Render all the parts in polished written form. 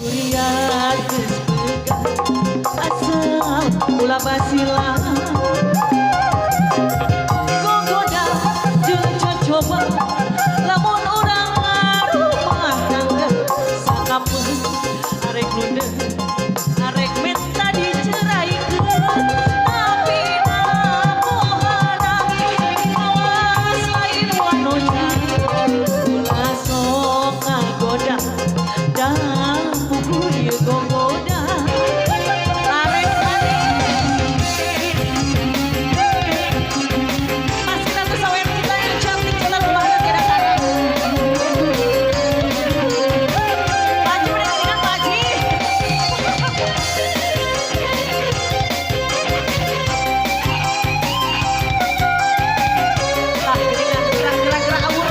Lihat asal ulah basilah gogoda jeung coba lamun urang rumah tangga sakapeung arek nudeung arek minta diceraikeun tapi namoharangi awas lain wanonya ulah sok ngagoda dan pukul gogoda arek masih satu sawer kita yang cantik jalan rumahnya kadang-kadang Paji mereka ingat Paji lah jadi gerak-gerak awur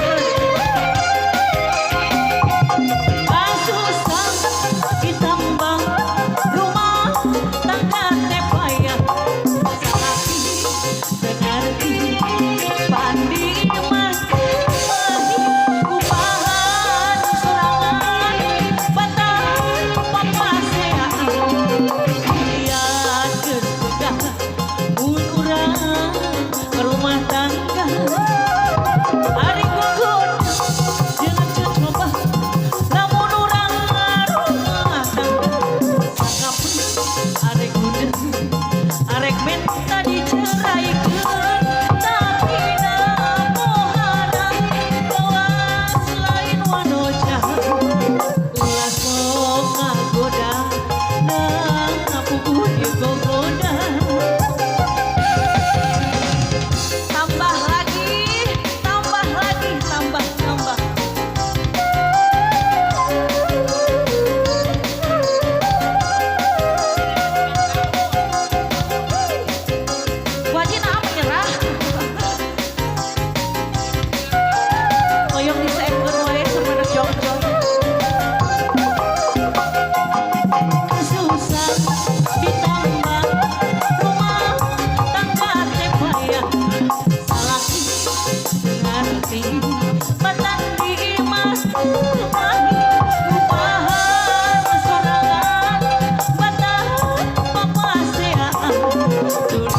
ditambah rumah tangga teh payah salaki sengarti pandi emas kupahan sorangan batang papasean liat kesudah mun urang rumah tangga ari gugur jangan coba lamun urang rumah tangga sakapeung arek nudeung arek minta diceraikeun tapi namoharan gawas lain wanoja ulah sok ngagoda ngapuguh gogoda tambah lagi tambah wajib apa menyerah koyong disekeun wae samana jong-jong susah ditambah rumah tangga teh payah salaki ngarti batang diimas kupahan sorangan batang papasean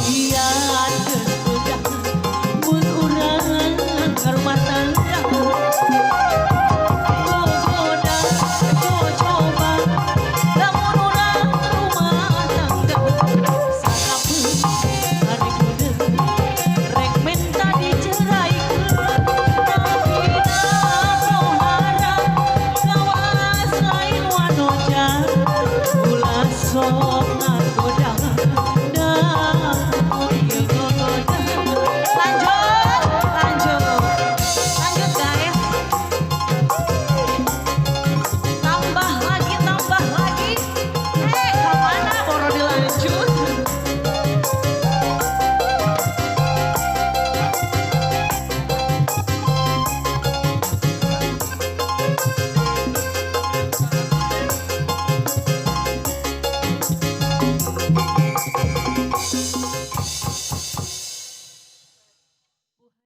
lihat kesudah mun urang rumah tangga gogoda coba lamun urang rumah tangga sakapeung arek nudeung rek minta diceraikeun tapi namoharan gawas lain wanoja ulah sok